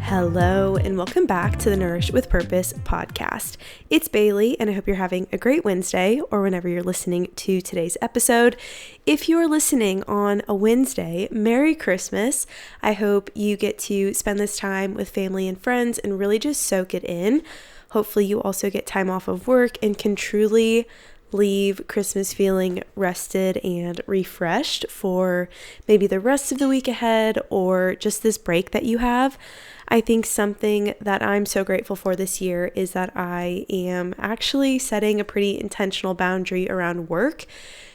Hello, and welcome back to the Nourish with Purpose podcast. It's Bailey, and I hope you're having a great Wednesday or whenever you're listening to today's episode. If you're listening on a Wednesday, Merry Christmas. I hope you get to spend this time with family and friends and really just soak it in. Hopefully you also get time off of work and can truly leave Christmas feeling rested and refreshed for maybe the rest of the week ahead or just this break that you have. I think something that I'm so grateful for this year is that I am actually setting a pretty intentional boundary around work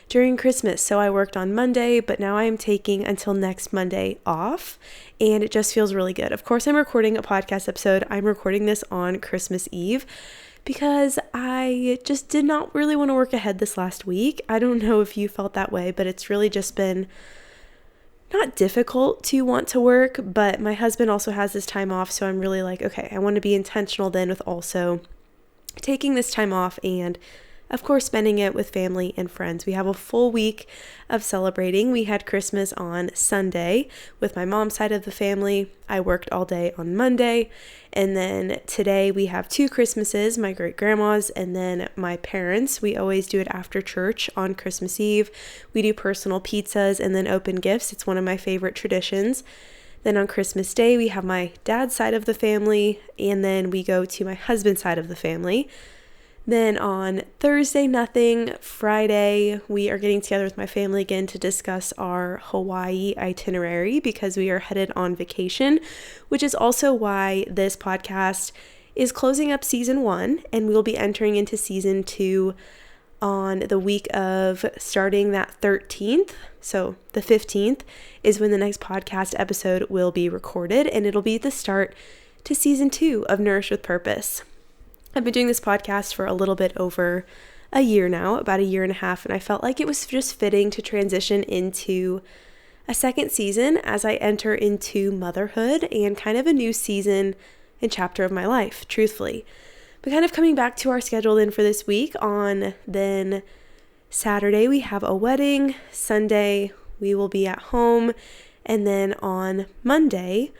during Christmas. So I worked on Monday, but now I am taking until next Monday off, and it just feels really good. Of course, I'm recording a podcast episode. I'm recording this on Christmas Eve because I just did not really want to work ahead this last week. I don't know if you felt that way, but it's really just been not difficult to want to work, but my husband also has this time off, so I'm really like, okay, I want to be intentional then with also taking this time off and of course spending it with family and friends. We have a full week of celebrating. We had Christmas on Sunday with my mom's side of the family. I worked all day on Monday, and then today we have two Christmases, my great-grandma's and then my parents'. We always do it after church on Christmas Eve. We do personal pizzas and then open gifts. It's one of my favorite traditions. Then on Christmas Day, we have my dad's side of the family, and then we go to my husband's side of the family. Then on Thursday, nothing. Friday, we are getting together with my family again to discuss our Hawaii itinerary because we are headed on vacation, which is also why this podcast is closing up season 1, and we'll be entering into season 2 on the week of starting that 13th. So the 15th is when the next podcast episode will be recorded, and it'll be the start to season 2 of Nourish with Purpose. I've been doing this podcast for a little bit over a year now, about a year and a half, and I felt like it was just fitting to transition into a second season as I enter into motherhood and kind of a new season and chapter of my life, truthfully. But kind of coming back to our schedule then for this week, on then Saturday we have a wedding, Sunday we will be at home, and then on Monday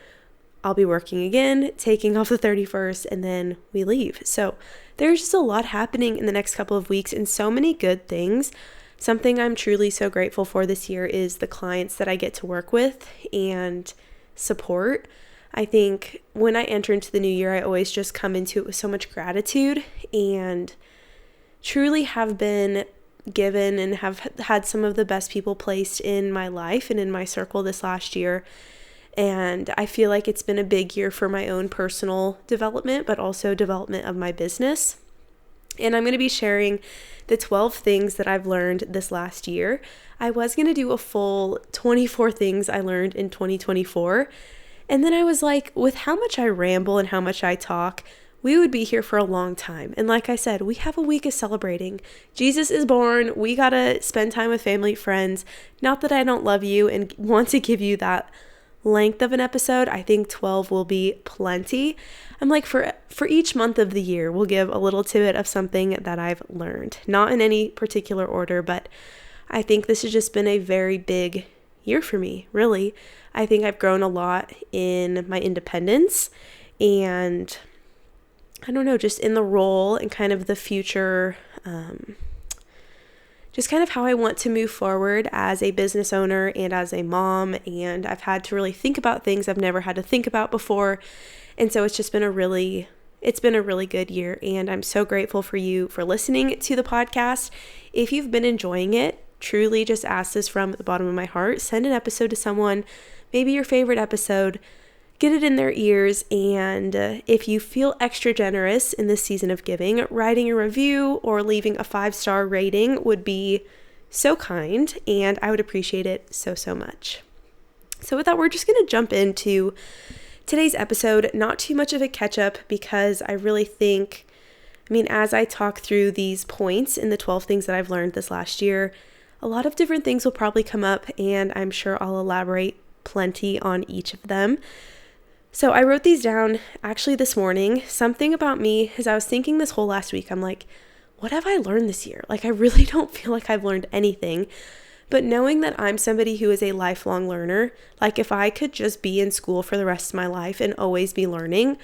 I'll be working again, taking off the 31st, and then we leave. So there's just a lot happening in the next couple of weeks and so many good things. Something I'm truly so grateful for this year is the clients that I get to work with and support. I think when I enter into the new year, I always just come into it with so much gratitude and truly have been given and have had some of the best people placed in my life and in my circle this last year. And I feel like it's been a big year for my own personal development, but also development of my business. And I'm going to be sharing the 12 things that I've learned this last year. I was going to do a full 24 things I learned in 2024. And then I was like, with how much I ramble and how much I talk, we would be here for a long time. And like I said, we have a week of celebrating. Jesus is born. We got to spend time with family, friends. Not that I don't love you and want to give you that length of an episode. I think 12 will be plenty. I'm like, for each month of the year, we'll give a little tidbit of something that I've learned. Not in any particular order, but I think this has just been a very big year for me, really. I think I've grown a lot in my independence and I don't know, just in the role and kind of the future, just kind of how I want to move forward as a business owner and as a mom. And I've had to really think about things I've never had to think about before. And so it's been a really good year. And I'm so grateful for you for listening to the podcast. If you've been enjoying it, truly just ask this from the bottom of my heart. Send an episode to someone, maybe your favorite episode. Get it in their ears, and if you feel extra generous in this season of giving, writing a review or leaving a 5-star rating would be so kind, and I would appreciate it so, so much. So with that, we're just going to jump into today's episode. Not too much of a catch-up because I really think, as I talk through these points in the 12 things that I've learned this last year, a lot of different things will probably come up, and I'm sure I'll elaborate plenty on each of them. So I wrote these down actually this morning. Something about me, as I was thinking this whole last week, I'm like, what have I learned this year? Like, I really don't feel like I've learned anything. But knowing that I'm somebody who is a lifelong learner, like if I could just be in school for the rest of my life and always be learning,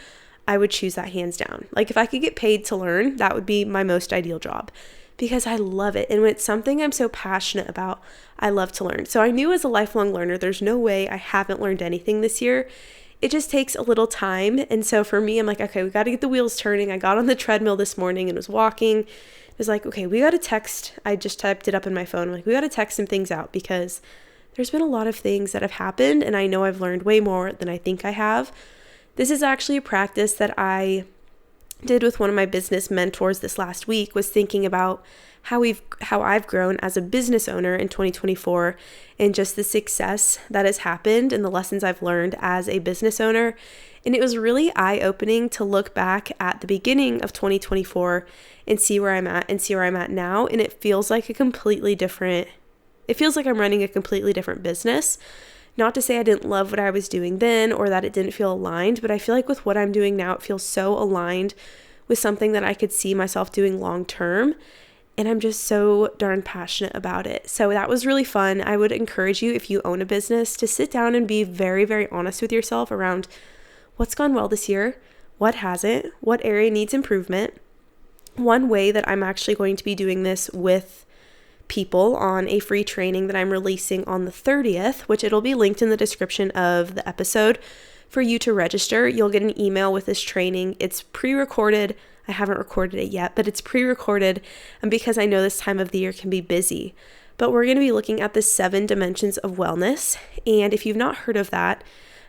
I would choose that hands down. Like if I could get paid to learn, that would be my most ideal job because I love it. And when it's something I'm so passionate about, I love to learn. So I knew as a lifelong learner, there's no way I haven't learned anything this year. It just takes a little time. And so for me, I'm like, okay, we got to get the wheels turning. I got on the treadmill this morning and was walking. It was like, okay, we got to text. I just typed it up in my phone. I'm like, we got to text some things out because there's been a lot of things that have happened and I know I've learned way more than I think I have. This is actually a practice that I did with one of my business mentors this last week, was thinking about how I've grown as a business owner in 2024 and just the success that has happened and the lessons I've learned as a business owner. And it was really eye-opening to look back at the beginning of 2024 and see where I'm at now. And it feels like I'm running a completely different business. Not to say I didn't love what I was doing then or that it didn't feel aligned, but I feel like with what I'm doing now, it feels so aligned with something that I could see myself doing long term. And I'm just so darn passionate about it. So that was really fun. I would encourage you, if you own a business, to sit down and be very, very honest with yourself around what's gone well this year, what hasn't, what area needs improvement. One way that I'm actually going to be doing this with people on a free training that I'm releasing on the 30th, which it'll be linked in the description of the episode for you to register. You'll get an email with this training. It's pre-recorded. I haven't recorded it yet, but it's pre-recorded, and because I know this time of the year can be busy. But we're going to be looking at the 7 dimensions of wellness, and if you've not heard of that,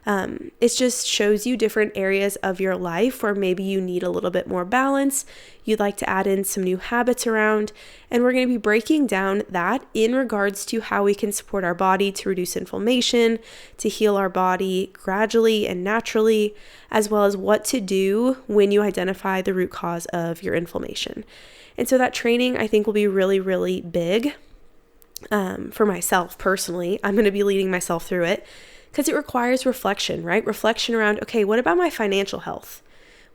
it just shows you different areas of your life where maybe you need a little bit more balance. You'd like to add in some new habits around, and we're going to be breaking down that in regards to how we can support our body to reduce inflammation, to heal our body gradually and naturally, as well as what to do when you identify the root cause of your inflammation. And so that training, I think, will be really, really big for myself personally. I'm going to be leading myself through it, because it requires reflection, right? Reflection around, okay, what about my financial health?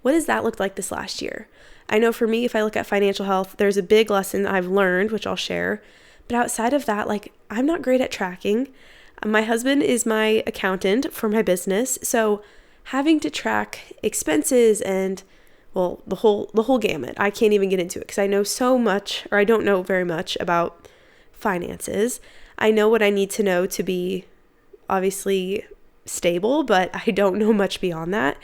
What does that look like this last year? I know for me, if I look at financial health, there's a big lesson I've learned, which I'll share. But outside of that, like, I'm not great at tracking. My husband is my accountant for my business. So having to track expenses and, well, the whole gamut, I can't even get into it because I know so much, or I don't know very much about finances. I know what I need to know to be obviously stable, but I don't know much beyond that.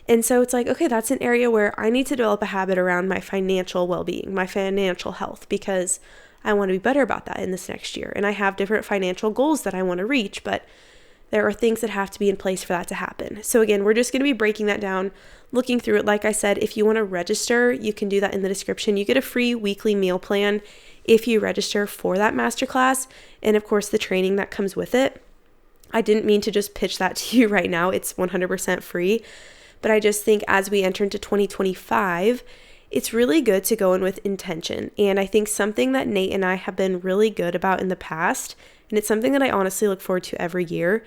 And so it's like, okay, that's an area where I need to develop a habit around my financial well-being, my financial health, because I want to be better about that in this next year. And I have different financial goals that I want to reach, but there are things that have to be in place for that to happen. So again, we're just going to be breaking that down, looking through it. Like I said, if you want to register, you can do that in the description. You get a free weekly meal plan if you register for that masterclass, and of course the training that comes with it. I didn't mean to just pitch that to you right now. It's 100% free. But I just think as we enter into 2025, it's really good to go in with intention. And I think something that Nate and I have been really good about in the past, and it's something that I honestly look forward to every year,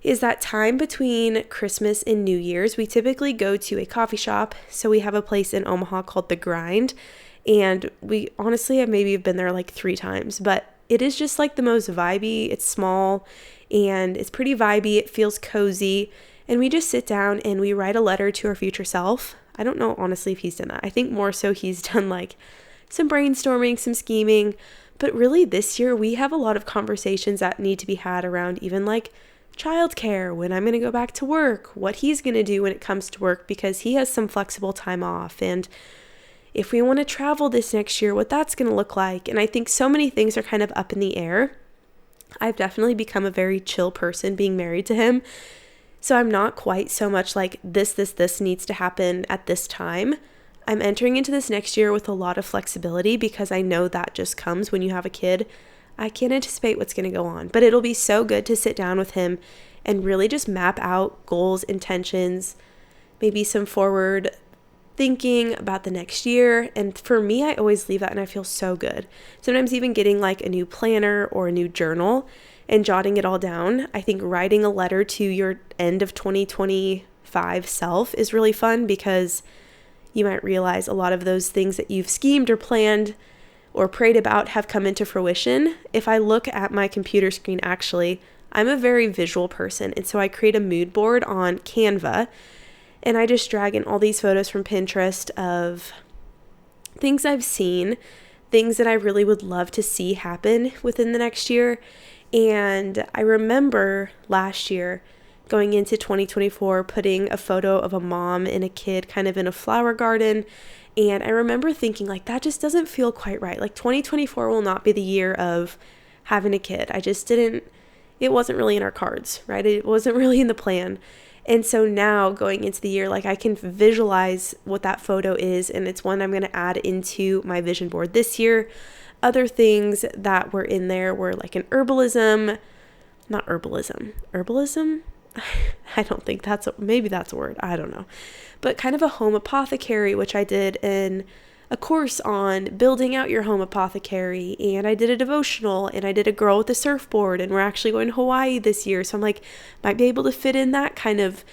is that time between Christmas and New Year's. We typically go to a coffee shop. So we have a place in Omaha called The Grind. And we honestly have been there like 3 times. But it is just like the most vibey. It's small and it's pretty vibey. It feels cozy. And we just sit down and we write a letter to our future self. I don't know, honestly, if he's done that. I think more so he's done like some brainstorming, some scheming. But really this year we have a lot of conversations that need to be had around even like childcare, when I'm going to go back to work, what he's going to do when it comes to work, because he has some flexible time off. And if we want to travel this next year, what that's going to look like. And I think so many things are kind of up in the air. I've definitely become a very chill person being married to him. So I'm not quite so much like this needs to happen at this time. I'm entering into this next year with a lot of flexibility because I know that just comes when you have a kid. I can't anticipate what's going to go on, but it'll be so good to sit down with him and really just map out goals, intentions, maybe some forward thinking about the next year. And for me, I always leave that and I feel so good. Sometimes even getting like a new planner or a new journal and jotting it all down. I think writing a letter to your end of 2025 self is really fun because you might realize a lot of those things that you've schemed or planned or prayed about have come into fruition. If I look at my computer screen, actually, I'm a very visual person. And so I create a mood board on Canva, and I just drag in all these photos from Pinterest of things I've seen, things that I really would love to see happen within the next year. And I remember last year going into 2024, putting a photo of a mom and a kid kind of in a flower garden. And I remember thinking, like, that just doesn't feel quite right. Like, 2024 will not be the year of having a kid. It wasn't really in our cards, right? It wasn't really in the plan. And so now going into the year, like, I can visualize what that photo is, and it's one I'm going to add into my vision board this year. Other things that were in there were like herbalism. I don't think maybe that's a word. I don't know. But kind of a home apothecary, which I did in a course on building out your home apothecary. And I did a devotional, and I did a girl with a surfboard, and we're actually going to Hawaii this year. So I'm like, might be able to fit in that kind of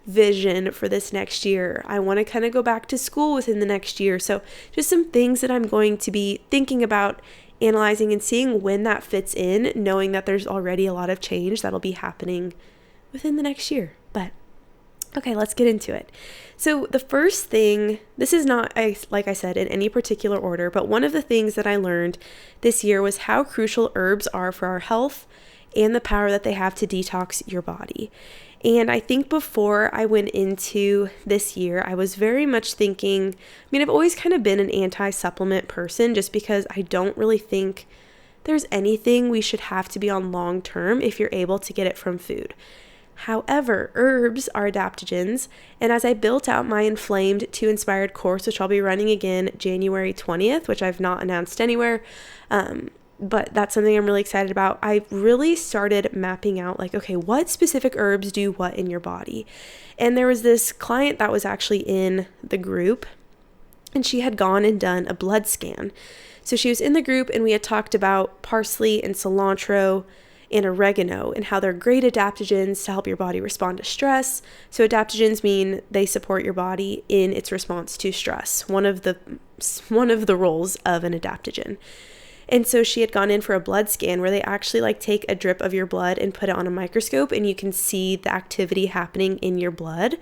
vision for this next year. I want to kind of go back to school within the next year. So just some things that I'm going to be thinking about, analyzing, and seeing when that fits in, knowing that there's already a lot of change that'll be happening within the next year. But okay, let's get into it. So the first thing, this is not, like I said, in any particular order, but one of the things that I learned this year was how crucial herbs are for our health and the power that they have to detox your body. And I think before I went into this year, I was very much thinking, I've always kind of been an anti-supplement person, just because I don't really think there's anything we should have to be on long term if you're able to get it from food. However, herbs are adaptogens, and as I built out my Inflamed to Inspired course, which I'll be running again January 20th, which I've not announced anywhere, but that's something I'm really excited about. I really started mapping out, like, okay, what specific herbs do what in your body? And there was this client that was actually in the group, and she had gone and done a blood scan. So she was in the group, and we had talked about parsley and cilantro and oregano and how they're great adaptogens to help your body respond to stress. So adaptogens mean they support your body in its response to stress, one of the roles of an adaptogen. And so she had gone in for a blood scan where they actually like take a drip of your blood and put it on a microscope, and you can see the activity happening in your blood.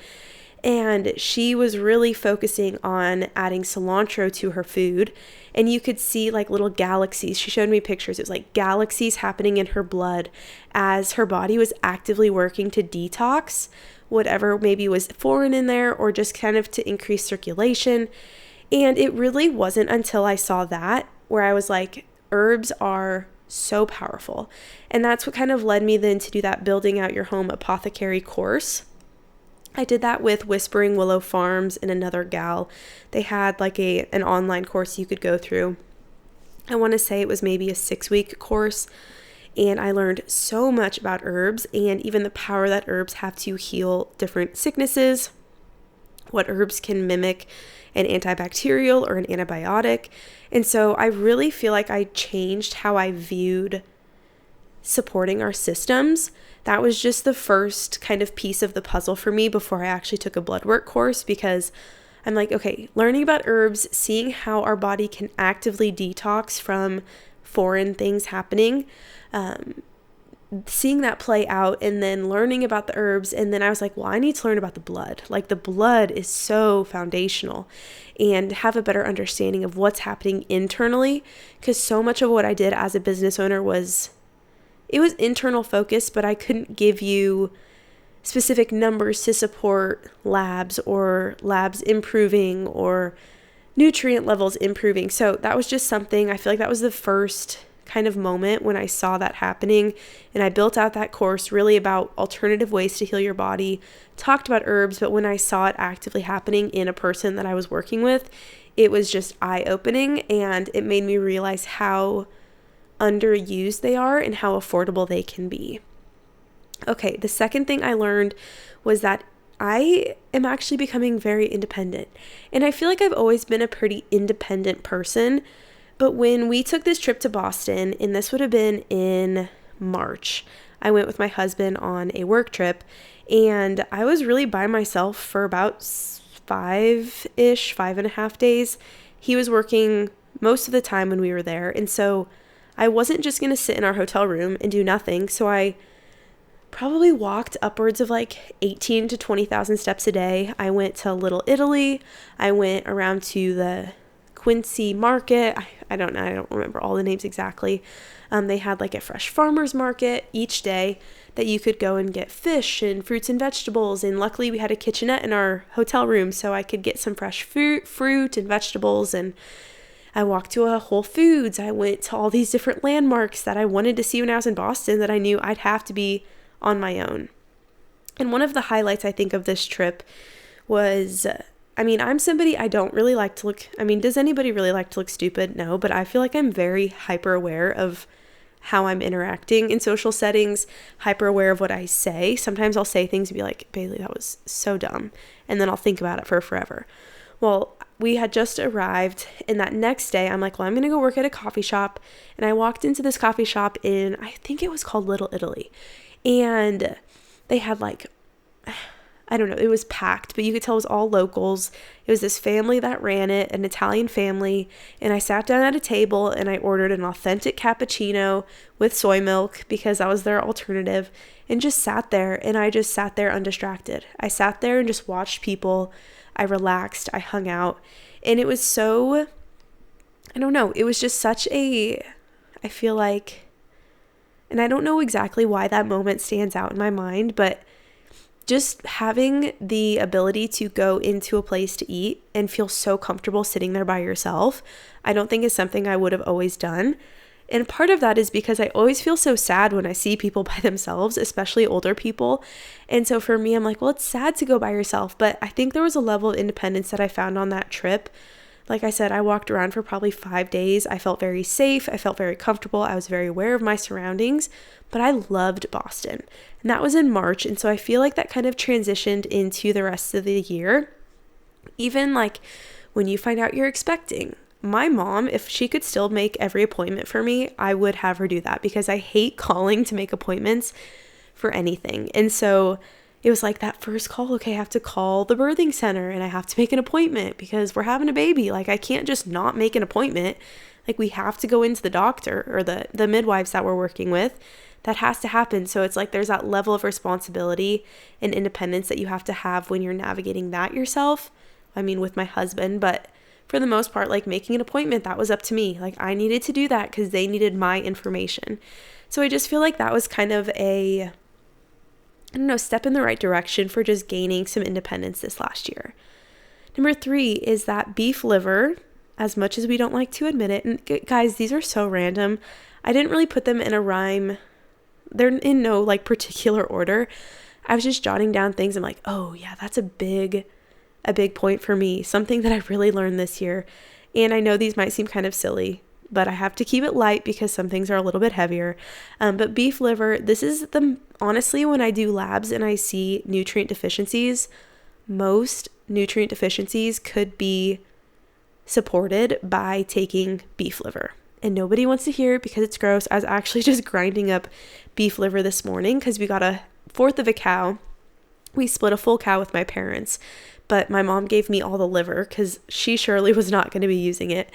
And she was really focusing on adding cilantro to her food, and you could see like little galaxies. She showed me pictures. It was like galaxies happening in her blood as her body was actively working to detox whatever maybe was foreign in there, or just kind of to increase circulation. And it really wasn't until I saw that where I was like, herbs are so powerful. And that's what kind of led me then to do that Building Out Your Home Apothecary course. I did that with Whispering Willow Farms and another gal. They had like an online course you could go through. I want to say it was maybe a 6-week course, and I learned so much about herbs and even the power that herbs have to heal different sicknesses, what herbs can mimic an antibacterial or an antibiotic. And so I really feel like I changed how I viewed supporting our systems. That was just the first kind of piece of the puzzle for me before I actually took a blood work course, because I'm like, okay, learning about herbs, seeing how our body can actively detox from foreign things happening, seeing that play out, and then learning about the herbs. And then I was like, well, I need to learn about the blood. Like, the blood is so foundational, and have a better understanding of what's happening internally, because so much of what I did as a business owner was internal focus, but I couldn't give you specific numbers to support labs or labs improving or nutrient levels improving. So that was just something, I feel like that was the first kind of moment when I saw that happening. And I built out that course really about alternative ways to heal your body, talked about herbs, but when I saw it actively happening in a person that I was working with, it was just eye-opening, and it made me realize how underused they are and how affordable they can be. Okay, the second thing I learned was that I am actually becoming very independent. And I feel like I've always been a pretty independent person. But when we took this trip to Boston, and this would have been in March, I went with my husband on a work trip, and I was really by myself for about 5.5 days. He was working most of the time when we were there. And so I wasn't just going to sit in our hotel room and do nothing. So I probably walked upwards of like 18 to 20,000 steps a day. I went to Little Italy. I went around to the Quincy market. I don't know. I don't remember all the names exactly. They had like a fresh farmer's market each day that you could go and get fish and fruits and vegetables. And luckily we had a kitchenette in our hotel room, so I could get some fresh fruit and vegetables. And I walked to a Whole Foods. I went to all these different landmarks that I wanted to see when I was in Boston that I knew I'd have to be on my own. And one of the highlights, I think, of this trip was, I'm somebody, I don't really like to look, does anybody really like to look stupid? No, but I feel like I'm very hyper aware of how I'm interacting in social settings, hyper aware of what I say. Sometimes I'll say things and be like, Bailey, that was so dumb. And then I'll think about it for forever. Well, we had just arrived, and that next day I'm like, well, I'm going to go work at a coffee shop. And I walked into this coffee shop in, I think it was called Little Italy. And they had like, I don't know, it was packed, but you could tell it was all locals. It was this family that ran it, an Italian family. And I sat down at a table and I ordered an authentic cappuccino with soy milk because that was their alternative, and just sat there. And I just sat there undistracted. I sat there and just watched people. I relaxed. I hung out. And it was so, I don't know, it was just such a, I feel like, and I don't know exactly why that moment stands out in my mind, but just having the ability to go into a place to eat and feel so comfortable sitting there by yourself, I don't think is something I would have always done. And part of that is because I always feel so sad when I see people by themselves, especially older people. And so for me, I'm like, well, it's sad to go by yourself. But I think there was a level of independence that I found on that trip. Like I said, I walked around for probably 5 days. I felt very safe. I felt very comfortable. I was very aware of my surroundings, but I loved Boston. And that was in March. And so I feel like that kind of transitioned into the rest of the year. Even like when you find out you're expecting, my mom, if she could still make every appointment for me, I would have her do that because I hate calling to make appointments for anything. And so it was like that first call, okay, I have to call the birthing center and I have to make an appointment because we're having a baby. Like I can't just not make an appointment. Like we have to go into the doctor or the midwives that we're working with. That has to happen. So it's like there's that level of responsibility and independence that you have to have when you're navigating that yourself. With my husband, but for the most part, like making an appointment, that was up to me. Like I needed to do that because they needed my information. So I just feel like that was kind of a, step in the right direction for just gaining some independence this last year. Number 3 is that beef liver, as much as we don't like to admit it, and guys, these are so random. I didn't really put them in a rhyme. They're in no like particular order. I was just jotting down things. I'm like, oh yeah, that's a big point for me. Something that I really learned this year. And I know these might seem kind of silly, but I have to keep it light because some things are a little bit heavier. But beef liver, this is honestly, when I do labs and I see nutrient deficiencies, most nutrient deficiencies could be supported by taking beef liver. And nobody wants to hear it because it's gross. I was actually just grinding up beef liver this morning because we got 1/4 of a cow. We split a full cow with my parents, but my mom gave me all the liver because she surely was not going to be using it.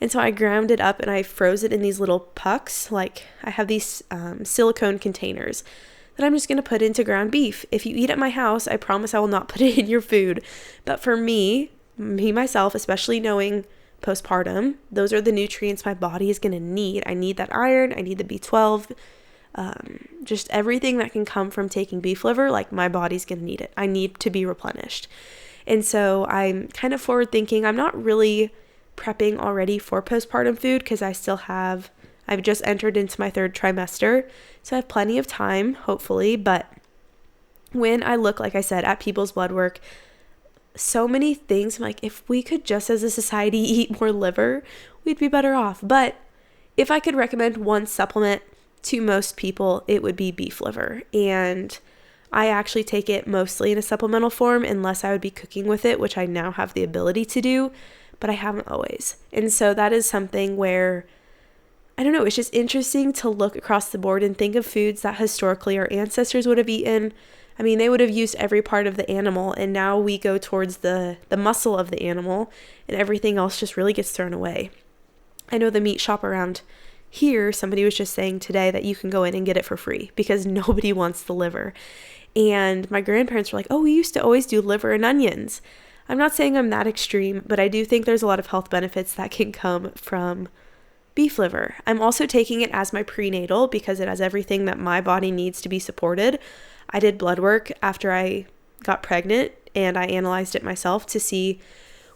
And so I ground it up and I froze it in these little pucks. Like I have these silicone containers that I'm just going to put into ground beef. If you eat at my house, I promise I will not put it in your food. But for me myself, especially knowing postpartum, those are the nutrients my body is going to need. I need that iron. I need the B12. Just everything that can come from taking beef liver, like my body's going to need it. I need to be replenished. And so I'm kind of forward thinking. I'm not really prepping already for postpartum food because I've just entered into my 3rd trimester. So I have plenty of time, hopefully. But when I look, like I said, at people's blood work, so many things, I'm like, if we could just as a society eat more liver, we'd be better off. But if I could recommend one supplement to most people, it would be beef liver. And I actually take it mostly in a supplemental form unless I would be cooking with it, which I now have the ability to do, but I haven't always. And so that is something where, I don't know, it's just interesting to look across the board and think of foods that historically our ancestors would have eaten. I mean, they would have used every part of the animal, and now we go towards the muscle of the animal, and everything else just really gets thrown away. I know the meat shop around here, somebody was just saying today that you can go in and get it for free because nobody wants the liver. And my grandparents were like, oh, we used to always do liver and onions. I'm not saying I'm that extreme, but I do think there's a lot of health benefits that can come from beef liver. I'm also taking it as my prenatal because it has everything that my body needs to be supported. I did blood work after I got pregnant, and I analyzed it myself to see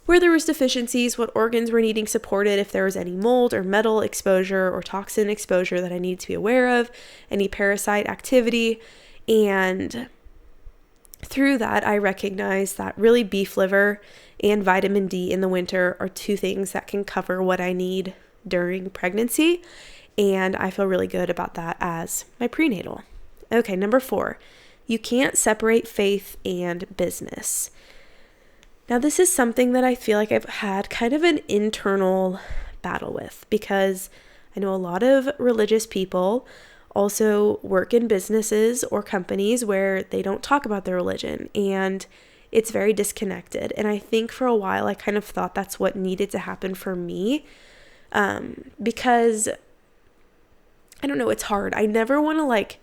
where there was deficiencies, what organs were needing supported, if there was any mold or metal exposure or toxin exposure that I need to be aware of, any parasite activity. And through that, I recognized that really beef liver and vitamin D in the winter are two things that can cover what I need during pregnancy. And I feel really good about that as my prenatal. Okay, number 4, you can't separate faith and business. Now, this is something that I feel like I've had kind of an internal battle with because I know a lot of religious people also work in businesses or companies where they don't talk about their religion, and it's very disconnected. And I think for a while I kind of thought that's what needed to happen for me because, I don't know, it's hard. I never want to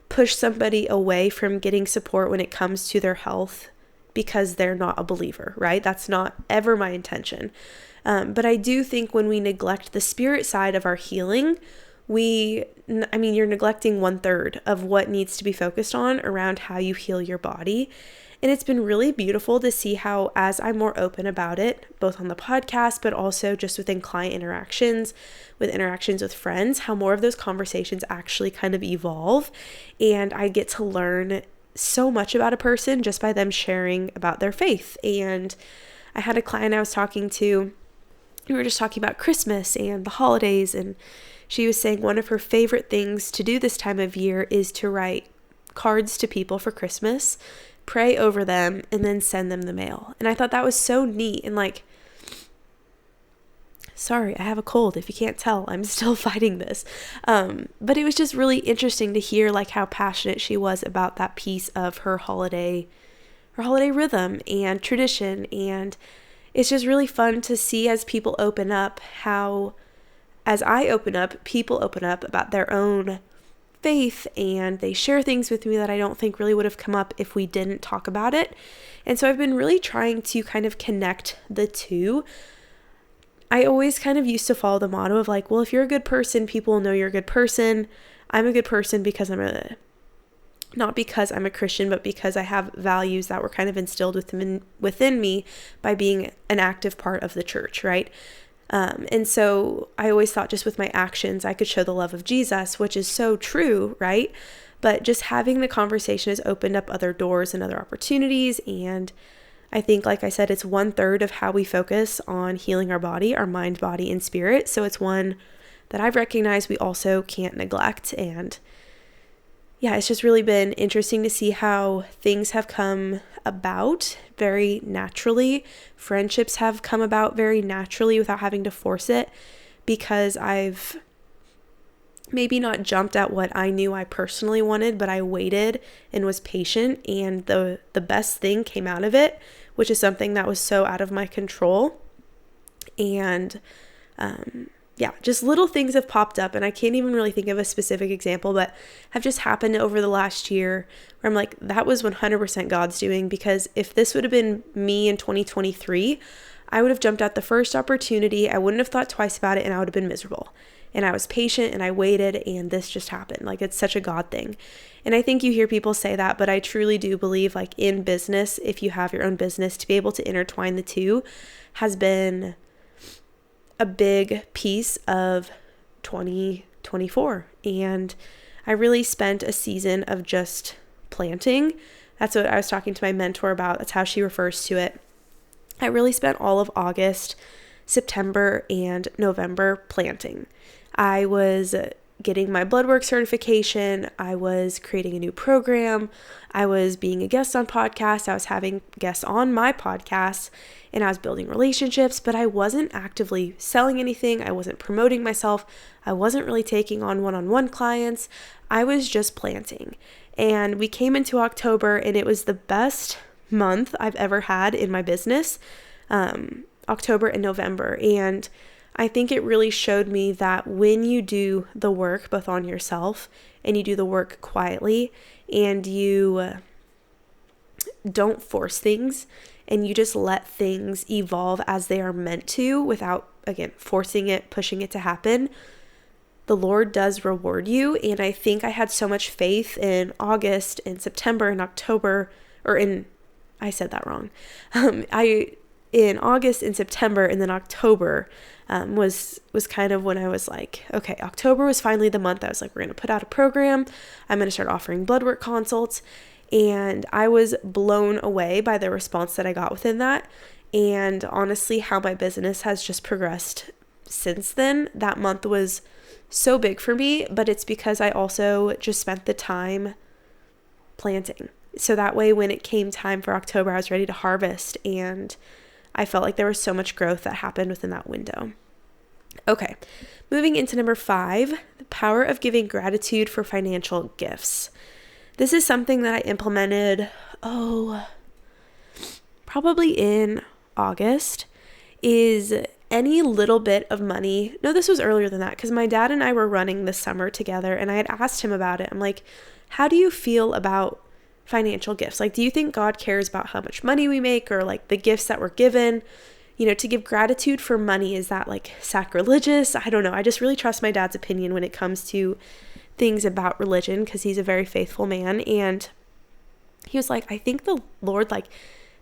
push somebody away from getting support when it comes to their health because they're not a believer, right? That's not ever my intention. But I do think when we neglect the spirit side of our healing, you're neglecting 1/3 of what needs to be focused on around how you heal your body. And it's been really beautiful to see how, as I'm more open about it, both on the podcast, but also just within client interactions, with interactions with friends, how more of those conversations actually kind of evolve. And I get to learn so much about a person just by them sharing about their faith. And I had a client I was talking to, we were just talking about Christmas and the holidays, and she was saying one of her favorite things to do this time of year is to write cards to people for Christmas, pray over them, and then send them the mail. And I thought that was so neat. And sorry, I have a cold. If you can't tell, I'm still fighting this. But it was just really interesting to hear how passionate she was about that piece of her holiday rhythm and tradition. And it's just really fun to see as people open up how, as I open up, people open up about their own faith, and they share things with me that I don't think really would have come up if we didn't talk about it. And so I've been really trying to kind of connect the two. I always kind of used to follow the motto of well, if you're a good person, people will know you're a good person. I'm a good person because not because I'm a Christian, but because I have values that were kind of instilled within me by being an active part of the church, right? And so I always thought just with my actions, I could show the love of Jesus, which is so true, right? But just having the conversation has opened up other doors and other opportunities. And I think, like I said, it's 1/3 of how we focus on healing our body, our mind, body, and spirit. So it's one that I've recognized we also can't neglect. And yeah, it's just really been interesting to see how things have come about very naturally. Friendships have come about very naturally without having to force it, because I've maybe not jumped at what I knew I personally wanted, but I waited and was patient, and the best thing came out of it, which is something that was so out of my control. And just little things have popped up, and I can't even really think of a specific example, but have just happened over the last year where I'm that was 100% God's doing, because if this would have been me in 2023, I would have jumped at the first opportunity. I wouldn't have thought twice about it, and I would have been miserable. And I was patient and I waited, and this just happened. It's such a God thing. And I think you hear people say that, but I truly do believe in business, if you have your own business, to be able to intertwine the two has been a big piece of 2024. And I really spent a season of just planting. That's what I was talking to my mentor about. That's how she refers to it. I really spent all of August, September, and November planting. I was getting my blood work certification. I was creating a new program. I was being a guest on podcasts. I was having guests on my podcasts, and I was building relationships, but I wasn't actively selling anything. I wasn't promoting myself. I wasn't really taking on one-on-one clients. I was just planting. And we came into October, and it was the best month I've ever had in my business, October and November. And I think it really showed me that when you do the work both on yourself and you do the work quietly and you don't force things and you just let things evolve as they are meant to without, again, forcing it, pushing it to happen, the Lord does reward you. And I think I had so much faith in August and September and October, I said that wrong. In August and September, and then October was kind of when I was like, okay, October was finally the month I was like, we're going to put out a program. I'm going to start offering blood work consults. And I was blown away by the response that I got within that. And honestly, how my business has just progressed since then. That month was so big for me, but it's because I also just spent the time planting. So that way, when it came time for October, I was ready to harvest, and I felt like there was so much growth that happened within that window. Okay, moving into number 5, the power of giving gratitude for financial gifts. This is something that I implemented, probably in August, is any little bit of money. No, this was earlier than that, because my dad and I were running this summer together, and I had asked him about it. I'm like, how do you feel about financial gifts? Like, do you think God cares about how much money we make, or like the gifts that we're given? You know, to give gratitude for money, is that like sacrilegious? I don't know. I just really trust my dad's opinion when it comes to things about religion, because he's a very faithful man. And he was like, I think the Lord, like,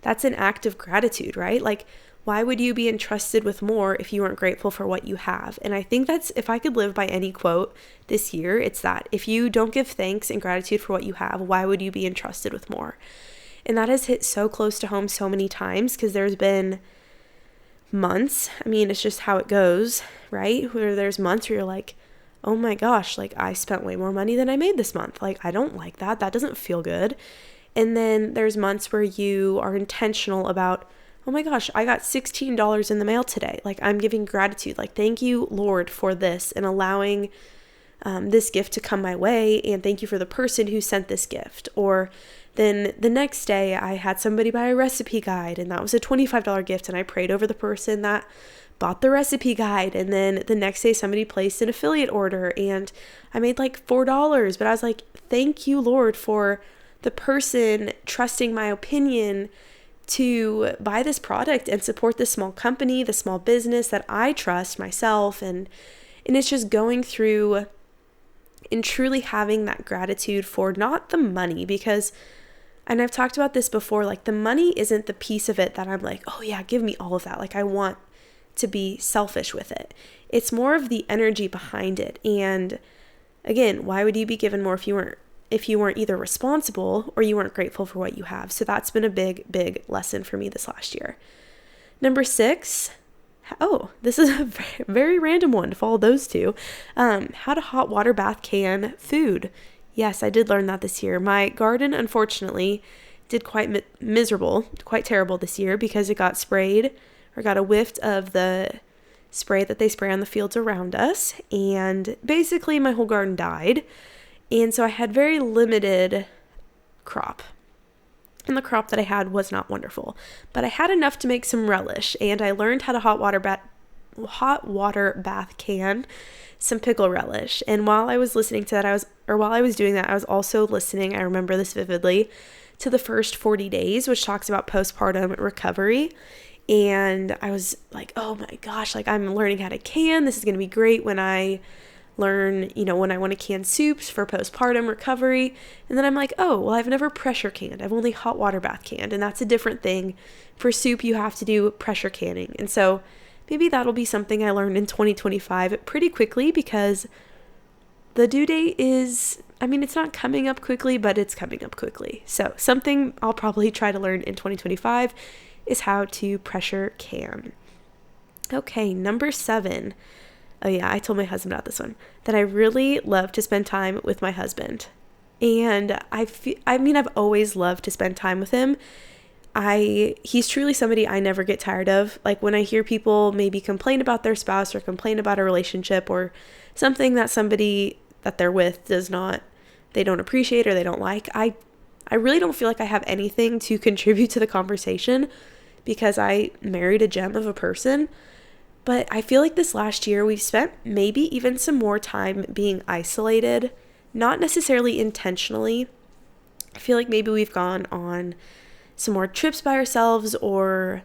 that's an act of gratitude, right? Like, why would you be entrusted with more if you weren't grateful for what you have? And I think that's, if I could live by any quote this year, it's that if you don't give thanks and gratitude for what you have, why would you be entrusted with more? And that has hit so close to home so many times, because there's been months, I mean, it's just how it goes, right? Where there's months where you're like, oh my gosh, like I spent way more money than I made this month. Like, I don't like that. That doesn't feel good. And then there's months where you are intentional about, oh my gosh, I got $16 in the mail today. Like, I'm giving gratitude. Like, thank you, Lord, for this and allowing this gift to come my way. And thank you for the person who sent this gift. Or then the next day I had somebody buy a recipe guide, and that was a $25 gift. And I prayed over the person that bought the recipe guide. And then the next day somebody placed an affiliate order and I made like $4. But I was like, thank you, Lord, for the person trusting my opinion to buy this product and support this small company, the small business that I trust myself. And it's just going through and truly having that gratitude for not the money, because, and I've talked about this before, like the money isn't the piece of it that I'm like, oh yeah, give me all of that. Like, I want to be selfish with it. It's more of the energy behind it. And again, why would you be given more if you weren't either responsible or you weren't grateful for what you have? So that's been a big lesson for me this last year. Number 6, this is a very random one to follow those two. How to hot water bath can food. Yes, I did learn that this year. My garden, unfortunately, did quite quite terrible this year, because it got sprayed, or got a whiff of the spray that they spray on the fields around us. And basically my whole garden died. And so I had very limited crop. And the crop that I had was not wonderful. But I had enough to make some relish. And I learned how to hot water bath can some pickle relish. And while I was listening to that, while I was doing that, I was also listening, I remember this vividly, to the first 40 days, which talks about postpartum recovery. And I was like, oh my gosh, like I'm learning how to can. This is going to be great when I learn, when I want to can soups for postpartum recovery. And then I'm like, oh, well, I've never pressure canned. I've only hot water bath canned. And that's a different thing. For soup, you have to do pressure canning. And so maybe that'll be something I learned in 2025 pretty quickly, because the due date is, it's not coming up quickly, but it's coming up quickly. So something I'll probably try to learn in 2025 is how to pressure can. Okay, number 7. Oh yeah, I told my husband about this one, that I really love to spend time with my husband. And I've always loved to spend time with him. He's truly somebody I never get tired of. Like when I hear people maybe complain about their spouse or complain about a relationship or something that somebody that they're with they don't appreciate or they don't like, I really don't feel like I have anything to contribute to the conversation because I married a gem of a person. But I feel like this last year we've spent maybe even some more time being isolated, not necessarily intentionally. I feel like maybe we've gone on some more trips by ourselves, or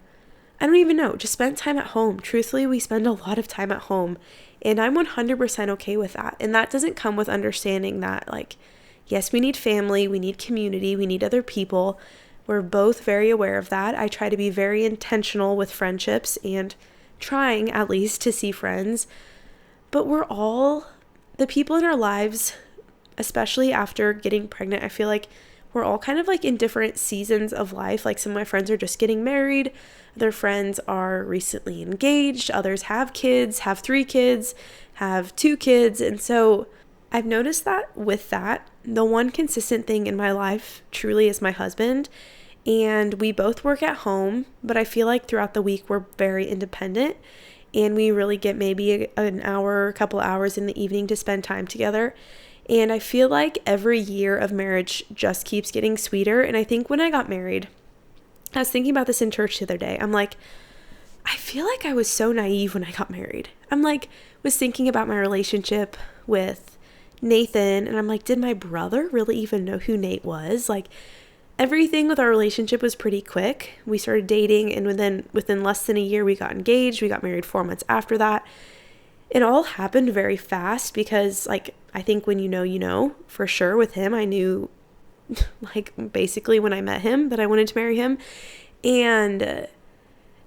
I don't even know, just spent time at home. Truthfully, we spend a lot of time at home, and I'm 100% okay with that. And that doesn't come with understanding that, like, yes, we need family, we need community, we need other people. We're both very aware of that. I try to be very intentional with friendships and trying at least to see friends. But the people in our lives, especially after getting pregnant, I feel like we're all kind of like in different seasons of life. Like some of my friends are just getting married. Other friends are recently engaged. Others have kids, have 3 kids, have 2 kids. And so I've noticed that with that, the one consistent thing in my life truly is my husband. And we both work at home, but I feel like throughout the week we're very independent. And we really get maybe an hour, a couple hours in the evening to spend time together. And I feel like every year of marriage just keeps getting sweeter. And I think when I got married, I was thinking about this in church the other day. I'm like, I feel like I was so naive when I got married. Was thinking about my relationship with Nathan. And I'm like, did my brother really even know who Nate was? Like, everything with our relationship was pretty quick. We started dating, and within less than a year, we got engaged. We got married 4 months after that. It all happened very fast because, like, I think when you know, for sure with him, I knew, like, basically when I met him that I wanted to marry him. And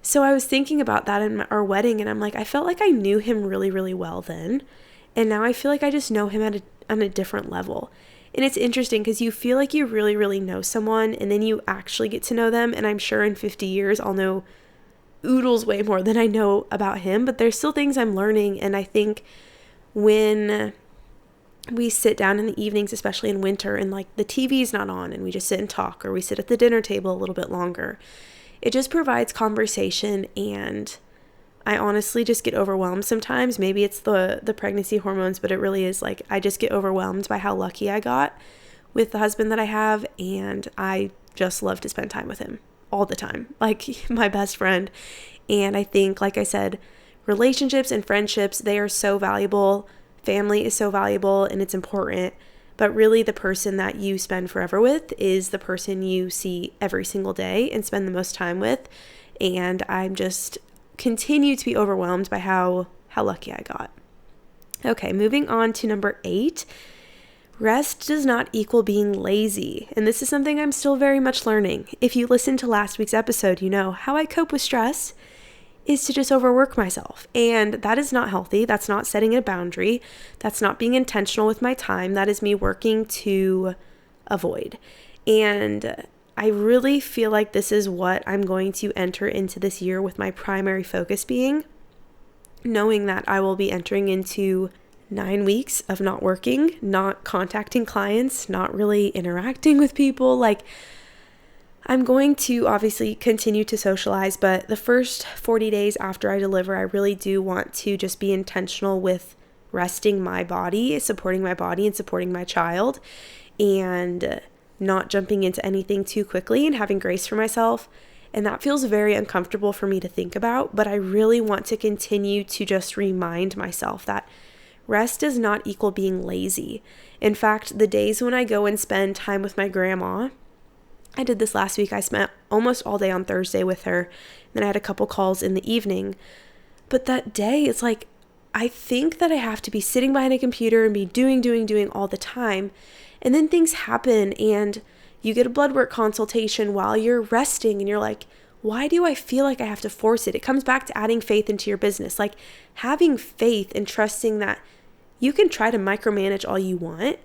so I was thinking about that in our wedding, and I'm like, I felt like I knew him really, really well then. And now I feel like I just know him on a different level. And it's interesting because you feel like you really, really know someone, and then you actually get to know them. And I'm sure in 50 years, I'll know oodles way more than I know about him, but there's still things I'm learning. And I think when we sit down in the evenings, especially in winter, and like the TV's not on and we just sit and talk, or we sit at the dinner table a little bit longer, it just provides conversation. And I honestly just get overwhelmed sometimes. Maybe it's the pregnancy hormones, but it really is like I just get overwhelmed by how lucky I got with the husband that I have, and I just love to spend time with him all the time, like my best friend. And I think, like I said, relationships and friendships, they are so valuable. Family is so valuable and it's important, but really the person that you spend forever with is the person you see every single day and spend the most time with. And I'm just continue to be overwhelmed by how lucky I got. Okay, moving on to number 8. Rest does not equal being lazy, and this is something I'm still very much learning. If you listened to last week's episode, you know how I cope with stress is to just overwork myself, and that is not healthy. That's not setting a boundary. That's not being intentional with my time. That is me working to avoid. And I really feel like this is what I'm going to enter into this year with my primary focus being, knowing that I will be entering into 9 weeks of not working, not contacting clients, not really interacting with people. Like, I'm going to obviously continue to socialize, but the first 40 days after I deliver, I really do want to just be intentional with resting my body, supporting my body and supporting my child, and not jumping into anything too quickly and having grace for myself. And that feels very uncomfortable for me to think about, but I really want to continue to just remind myself that rest does not equal being lazy. In fact, the days when I go and spend time with my grandma, I did this last week. I spent almost all day on Thursday with her. Then I had a couple calls in the evening. But that day, it's like, I think that I have to be sitting behind a computer and be doing all the time. And then things happen and you get a blood work consultation while you're resting and you're like, why do I feel like I have to force it? It comes back to adding faith into your business, like having faith and trusting that you can try to micromanage all you want,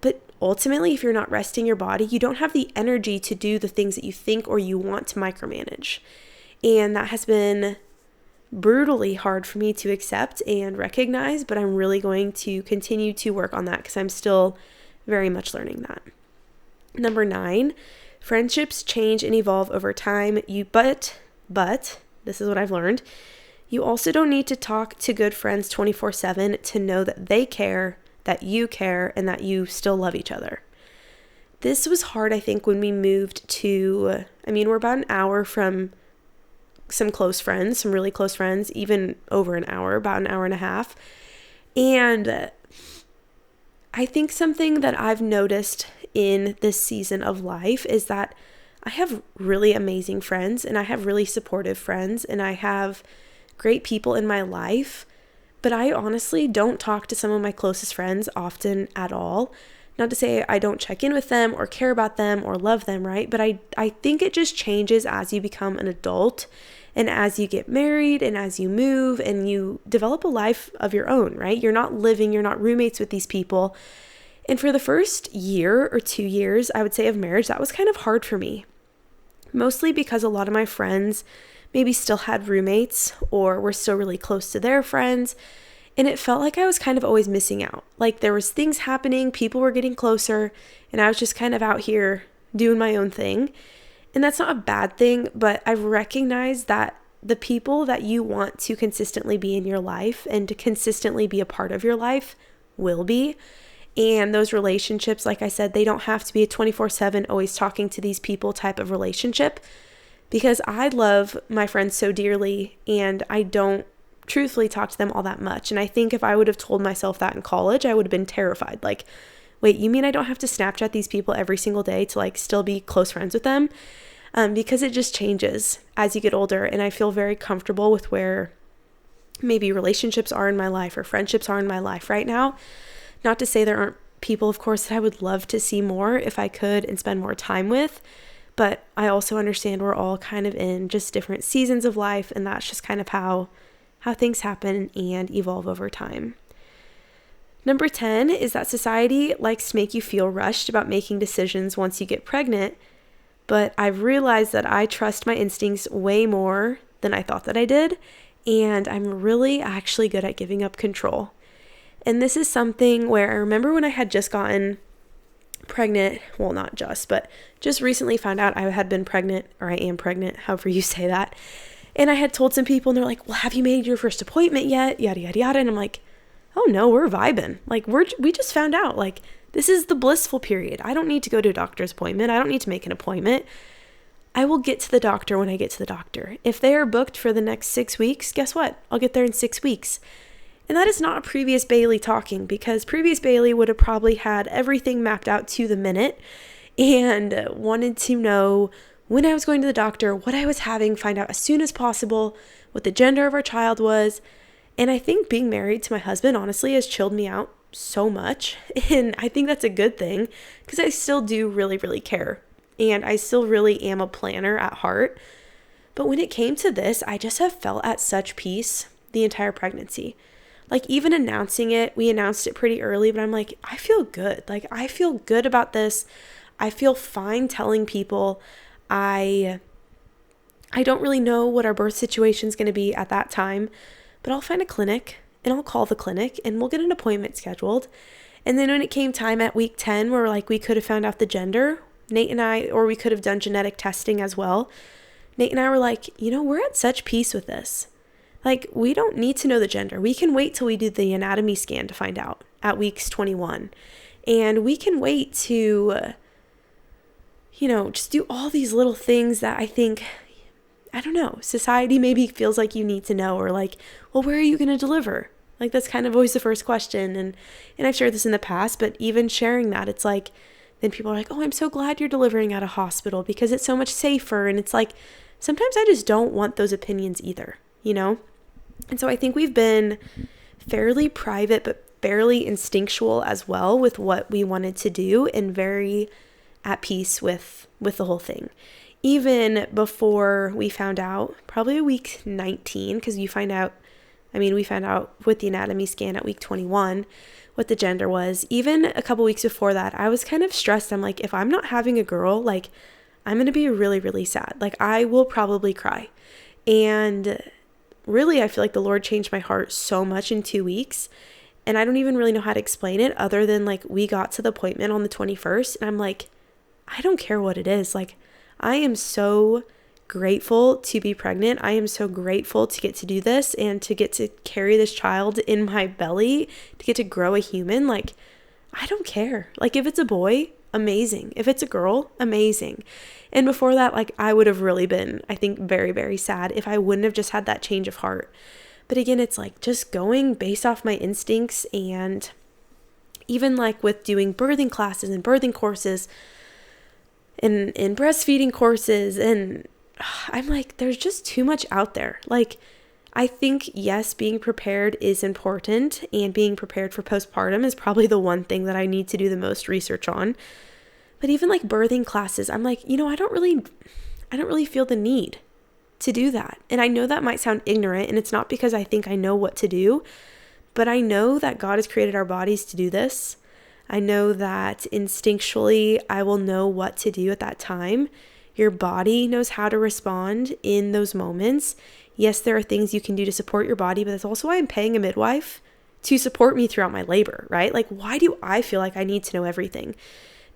but ultimately, if you're not resting your body, you don't have the energy to do the things that you think or you want to micromanage. And that has been brutally hard for me to accept and recognize, but I'm really going to continue to work on that because I'm still very much learning that. Number 9, friendships change and evolve over time. But this is what I've learned. You also don't need to talk to good friends 24/7 to know that they care, that you care, and that you still love each other. This was hard, I think, when we moved to, we're about an hour from some close friends, some really close friends, even over an hour, about an hour and a half. And I think something that I've noticed in this season of life is that I have really amazing friends, and I have really supportive friends, and I have great people in my life, but I honestly don't talk to some of my closest friends often at all. Not to say I don't check in with them or care about them or love them, right? But I think it just changes as you become an adult and as you get married and as you move and you develop a life of your own, right? You're not roommates with these people. And for the first year or 2 years, I would say, of marriage, that was kind of hard for me. Mostly because a lot of my friends maybe still had roommates or were still really close to their friends. And it felt like I was kind of always missing out. Like there was things happening, people were getting closer, and I was just kind of out here doing my own thing. And that's not a bad thing, but I've recognized that the people that you want to consistently be in your life and to consistently be a part of your life will be. And those relationships, like I said, they don't have to be a 24/7 always talking to these people type of relationship, because I love my friends so dearly and I don't truthfully talk to them all that much. And I think if I would have told myself that in college, I would have been terrified. Like, wait, you mean I don't have to Snapchat these people every single day to like still be close friends with them? Because it just changes as you get older. And I feel very comfortable with where maybe relationships are in my life or friendships are in my life right now. Not to say there aren't people, of course, that I would love to see more if I could and spend more time with. But I also understand we're all kind of in just different seasons of life. And that's just kind of how things happen and evolve over time. Number 10 is that society likes to make you feel rushed about making decisions once you get pregnant, but I've realized that I trust my instincts way more than I thought that I did, and I'm really actually good at giving up control. And this is something where I remember when I had just gotten pregnant, well, not just, but just recently found out I had been pregnant, or I am pregnant, however you say that. And I had told some people and they're like, well, have you made your first appointment yet? Yada, yada, yada. And I'm like, oh no, we're vibing. Like we just found out, like, this is the blissful period. I don't need to go to a doctor's appointment. I don't need to make an appointment. I will get to the doctor when I get to the doctor. If they are booked for the next 6 weeks, guess what? I'll get there in 6 weeks. And that is not previous Bailey talking, because previous Bailey would have probably had everything mapped out to the minute and wanted to know when I was going to the doctor, what I was having, find out as soon as possible what the gender of our child was. And I think being married to my husband, honestly, has chilled me out so much. And I think that's a good thing, because I still do really, really care. And I still really am a planner at heart. But when it came to this, I just have felt at such peace the entire pregnancy. Like, even announcing it, we announced it pretty early, but I'm like, I feel good. Like, I feel good about this. I feel fine telling people. I don't really know what our birth situation is going to be at that time, but I'll find a clinic and I'll call the clinic and we'll get an appointment scheduled. And then when it came time at week 10, where like we could have found out the gender, Nate and I, or we could have done genetic testing as well. Nate and I were like, we're at such peace with this. Like, we don't need to know the gender. We can wait till we do the anatomy scan to find out at weeks 21. And we can wait to, just do all these little things that I think, I don't know, society maybe feels like you need to know, or like, well, where are you going to deliver? Like, that's kind of always the first question. And I've shared this in the past, but even sharing that, it's like, then people are like, oh, I'm so glad you're delivering at a hospital because it's so much safer. And it's like, sometimes I just don't want those opinions either, And so I think we've been fairly private, but fairly instinctual as well with what we wanted to do, and very at peace with the whole thing. Even before we found out, probably week 19, because we found out with the anatomy scan at week 21 what the gender was. Even a couple weeks before that, I was kind of stressed. I'm like, if I'm not having a girl, like, I'm going to be really, really sad. Like, I will probably cry. And really, I feel like the Lord changed my heart so much in 2 weeks. And I don't even really know how to explain it other than like we got to the appointment on the 21st and I'm like, I don't care what it is. Like, I am so grateful to be pregnant. I am so grateful to get to do this and to get to carry this child in my belly, to get to grow a human. Like, I don't care. Like, if it's a boy, amazing. If it's a girl, amazing. And before that, like, I would have really been, I think, very, very sad if I wouldn't have just had that change of heart. But again, it's like just going based off my instincts, and even like with doing birthing classes and birthing courses and breastfeeding courses, and I'm like, there's just too much out there. Like, I think, yes, being prepared is important, and being prepared for postpartum is probably the one thing that I need to do the most research on. But even like birthing classes, I'm like, I don't really feel the need to do that. And I know that might sound ignorant, and it's not because I think I know what to do, but I know that God has created our bodies to do this. I know that instinctually I will know what to do at that time. Your body knows how to respond in those moments. Yes, there are things you can do to support your body, but that's also why I'm paying a midwife to support me throughout my labor, right? Like, why do I feel like I need to know everything?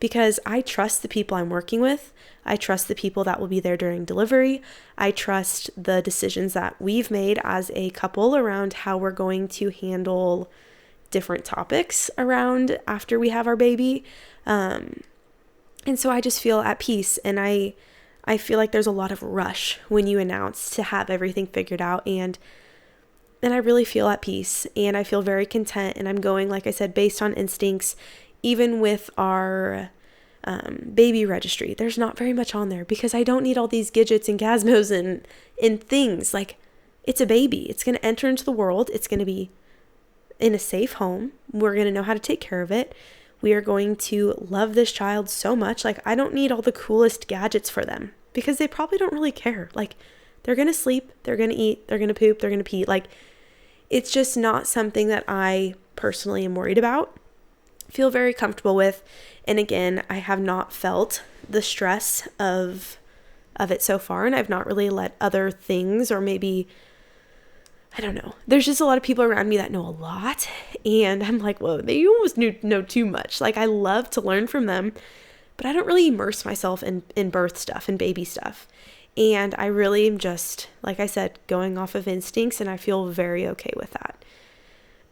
Because I trust the people I'm working with. I trust the people that will be there during delivery. I trust the decisions that we've made as a couple around how we're going to handle different topics around after we have our baby. And so I just feel at peace, and I feel like there's a lot of rush when you announce to have everything figured out, and I really feel at peace, and I feel very content, and I'm going, like I said, based on instincts. Even with our baby registry, there's not very much on there because I don't need all these gadgets and gizmos and things. Like, it's a baby. It's going to enter into the world. It's going to be in a safe home. We're going to know how to take care of it. We are going to love this child so much. Like, I don't need all the coolest gadgets for them because they probably don't really care. Like, they're going to sleep, they're going to eat, they're going to poop, they're going to pee. Like, it's just not something that I personally am worried about, feel very comfortable with. And again, I have not felt the stress of it so far, and I've not really let other things, or maybe, I don't know, there's just a lot of people around me that know a lot, and I'm like, whoa, they almost know too much. Like, I love to learn from them, but I don't really immerse myself in birth stuff and baby stuff. And I really am just, like I said, going off of instincts, and I feel very okay with that.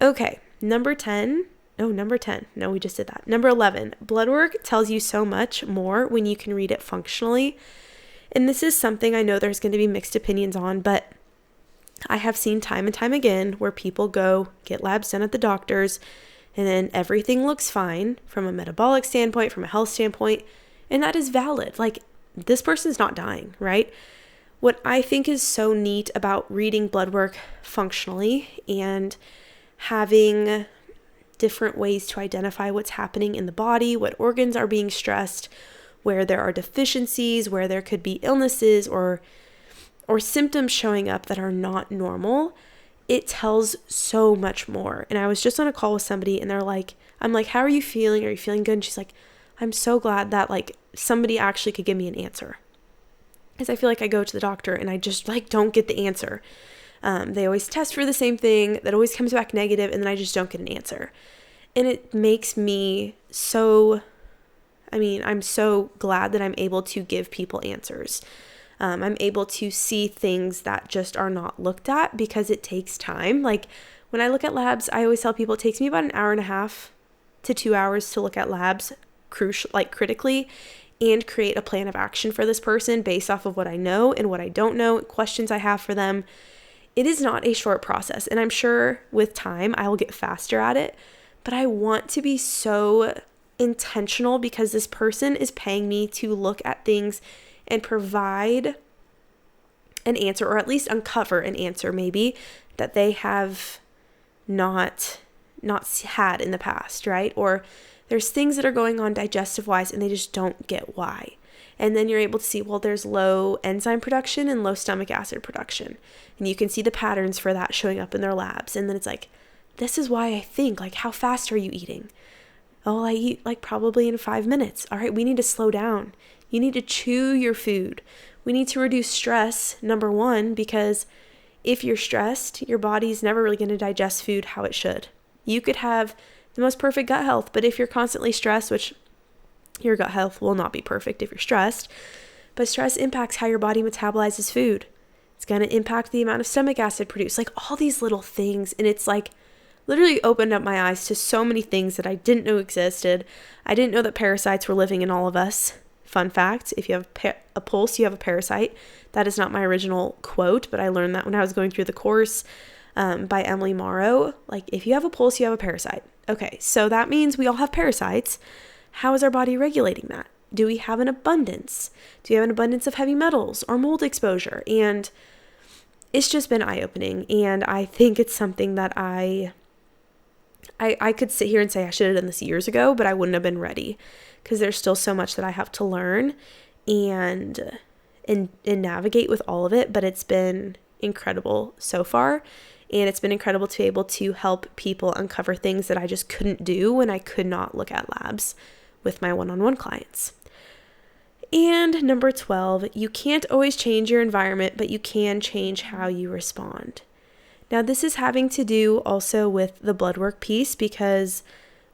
Okay, number 10. No, we just did that. Number 11, blood work tells you so much more when you can read it functionally. And this is something I know there's going to be mixed opinions on, but I have seen time and time again where people go get labs done at the doctor's, and then everything looks fine from a metabolic standpoint, from a health standpoint, and that is valid. Like, this person's not dying, right? What I think is so neat about reading blood work functionally and having different ways to identify what's happening in the body, what organs are being stressed, where there are deficiencies, where there could be illnesses or symptoms showing up that are not normal, it tells so much more. And I was just on a call with somebody, and I'm like, how are you feeling? Are you feeling good? And she's like, I'm so glad that like somebody actually could give me an answer. Because I feel like I go to the doctor and I just like don't get the answer. They always test for the same thing that always comes back negative, and then I just don't get an answer. And it makes me I'm so glad that I'm able to give people answers. I'm able to see things that just are not looked at because it takes time. Like, when I look at labs, I always tell people it takes me about an hour and a half to 2 hours to look at labs critically and create a plan of action for this person based off of what I know and what I don't know, questions I have for them. It is not a short process, and I'm sure with time I will get faster at it, but I want to be so intentional because this person is paying me to look at things and provide an answer, or at least uncover an answer maybe that they have not had in the past, right? Or there's things that are going on digestive wise and they just don't get why. And then you're able to see, well, there's low enzyme production and low stomach acid production. And you can see the patterns for that showing up in their labs. And then it's like, this is why I think, like, how fast are you eating? Oh, I eat like probably in 5 minutes. All right, we need to slow down. You need to chew your food. We need to reduce stress, number one, because if you're stressed, your body's never really going to digest food how it should. You could have the most perfect gut health, but if you're constantly stressed, which your gut health will not be perfect if you're stressed, but stress impacts how your body metabolizes food. It's going to impact the amount of stomach acid produced, like all these little things. And it's like literally opened up my eyes to so many things that I didn't know existed. I didn't know that parasites were living in all of us. Fun fact, if you have a pulse, you have a parasite. That is not my original quote, but I learned that when I was going through the course by Emily Morrow. Like, if you have a pulse, you have a parasite. Okay, so that means we all have parasites. How is our body regulating that? Do we have an abundance? Do we have an abundance of heavy metals or mold exposure? And it's just been eye-opening. And I think it's something that I could sit here and say I should have done this years ago, but I wouldn't have been ready because there's still so much that I have to learn and navigate with all of it. But it's been incredible so far. And it's been incredible to be able to help people uncover things that I just couldn't do when I could not look at labs with my one-on-one clients. And number 12, you can't always change your environment, but you can change how you respond. Now, this is having to do also with the blood work piece, because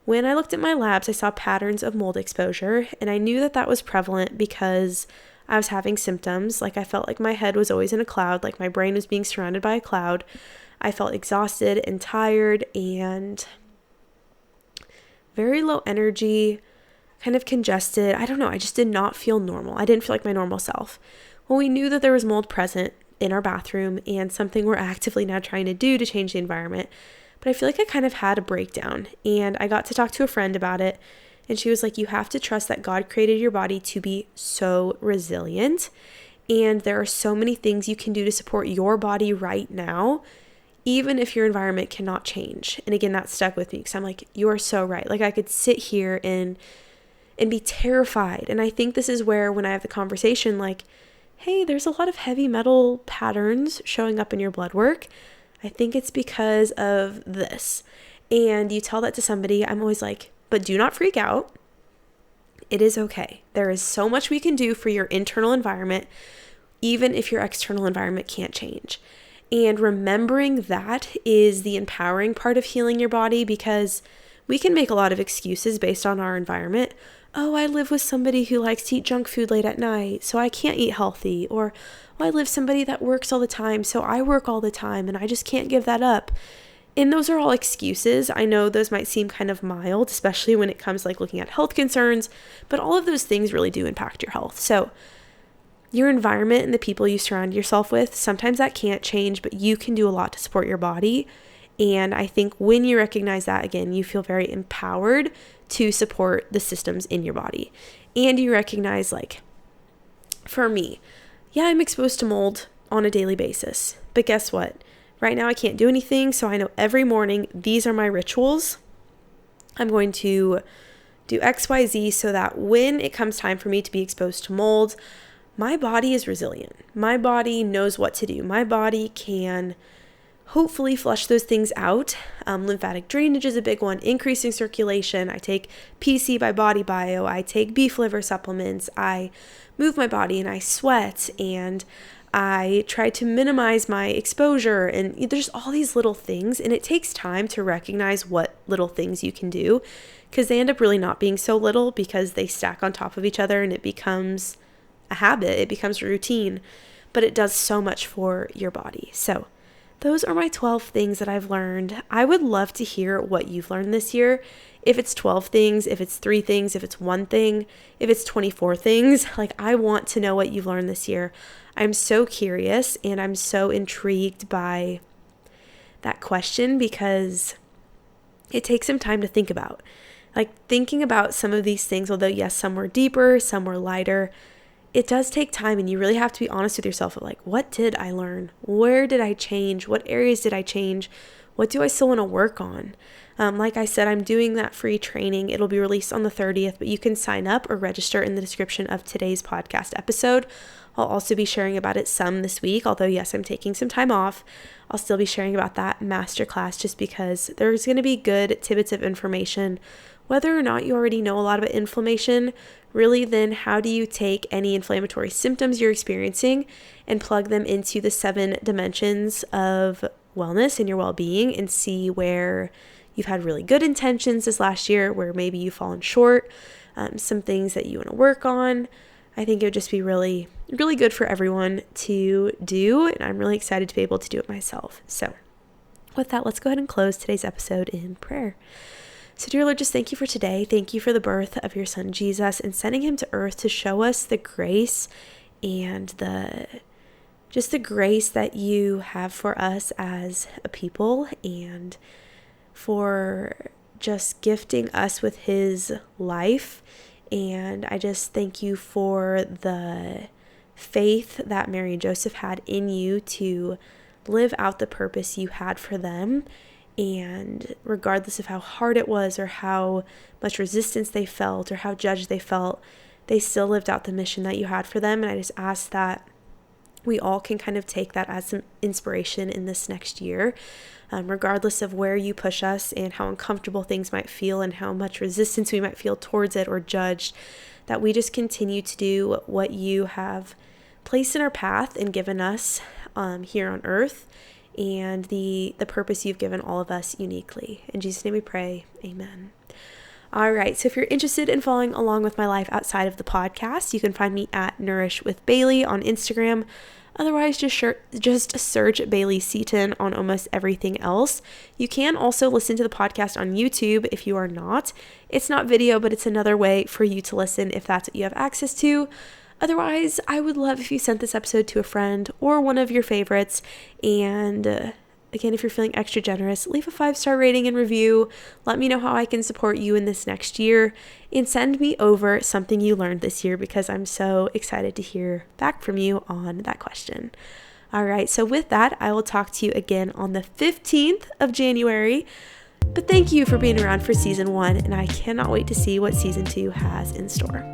when I looked at my labs, I saw patterns of mold exposure, and I knew that that was prevalent because I was having symptoms. Like, I felt like my head was always in a cloud, like my brain was being surrounded by a cloud. I felt exhausted and tired and very low energy, kind of congested. I don't know. I just did not feel normal. I didn't feel like my normal self. Well, we knew that there was mold present in our bathroom and something we're actively now trying to do to change the environment. But I feel like I kind of had a breakdown, and I got to talk to a friend about it. And she was like, you have to trust that God created your body to be so resilient. And there are so many things you can do to support your body right now, even if your environment cannot change. And again, that stuck with me because I'm like, you are so right. Like, I could sit here and be terrified. And I think this is where, when I have the conversation, like, hey, there's a lot of heavy metal patterns showing up in your blood work, I think it's because of this. And you tell that to somebody, I'm always like, but do not freak out. It is okay. There is so much we can do for your internal environment, even if your external environment can't change. And remembering that is the empowering part of healing your body, because we can make a lot of excuses based on our environment. Oh, I live with somebody who likes to eat junk food late at night, so I can't eat healthy. Or, oh, I live with somebody that works all the time, so I work all the time and I just can't give that up. And those are all excuses. I know those might seem kind of mild, especially when it comes like looking at health concerns, but all of those things really do impact your health. So your environment and the people you surround yourself with, sometimes that can't change, but you can do a lot to support your body. And I think when you recognize that, again, you feel very empowered to support the systems in your body. And you recognize, like, for me, yeah, I'm exposed to mold on a daily basis. But guess what? Right now I can't do anything. So I know every morning, these are my rituals. I'm going to do X, Y, Z so that when it comes time for me to be exposed to mold, my body is resilient. My body knows what to do. My body can hopefully flush those things out. Lymphatic drainage is a big one, increasing circulation. I take PC by Body Bio. I take beef liver supplements. I move my body and I sweat, and I try to minimize my exposure. And there's all these little things, and it takes time to recognize what little things you can do, because they end up really not being so little because they stack on top of each other and it becomes a habit. It becomes a routine, but it does so much for your body. So those are my 12 things that I've learned. I would love to hear what you've learned this year. If it's 12 things, if it's 3 things, if it's 1 thing, if it's 24 things, like, I want to know what you've learned this year. I'm so curious and I'm so intrigued by that question, because it takes some time to think about. Like, thinking about some of these things, although yes, some were deeper, some were lighter, it does take time, and you really have to be honest with yourself of like, what did I learn? Where did I change? What areas did I change? What do I still want to work on? Like I said, I'm doing that free training. It'll be released on the 30th, but you can sign up or register in the description of today's podcast episode. I'll also be sharing about it some this week, although yes, I'm taking some time off. I'll still be sharing about that masterclass, just because there's going to be good tidbits of information, whether or not you already know a lot about inflammation, really then how do you take any inflammatory symptoms you're experiencing and plug them into the 7 dimensions of wellness and your well-being and see where you've had really good intentions this last year, where maybe you've fallen short, some things that you want to work on. I think it would just be really, really good for everyone to do, and I'm really excited to be able to do it myself. So with that, let's go ahead and close today's episode in prayer. So dear Lord, just thank you for today. Thank you for the birth of your son, Jesus, and sending him to earth to show us the grace and the grace that you have for us as a people, and for just gifting us with his life. And I just thank you for the faith that Mary and Joseph had in you to live out the purpose you had for them. And regardless of how hard it was or how much resistance they felt or how judged they felt, they still lived out the mission that you had for them. And I just ask that we all can kind of take that as some inspiration in this next year, regardless of where you push us and how uncomfortable things might feel and how much resistance we might feel towards it or judged, that we just continue to do what you have placed in our path and given us here on earth, and the purpose you've given all of us uniquely. In Jesus' name we pray, amen. All right, so if you're interested in following along with my life outside of the podcast, you can find me at Nourish with Bailey on Instagram. Otherwise, just search Bailey Seaton on almost everything else. You can also listen to the podcast on YouTube if you are not. It's not video, but it's another way for you to listen if that's what you have access to. Otherwise, I would love if you sent this episode to a friend or one of your favorites. And again, if you're feeling extra generous, leave a 5-star rating and review. Let me know how I can support you in this next year, and send me over something you learned this year, because I'm so excited to hear back from you on that question. All right, so with that, I will talk to you again on the 15th of January. But thank you for being around for season 1, and I cannot wait to see what season 2 has in store.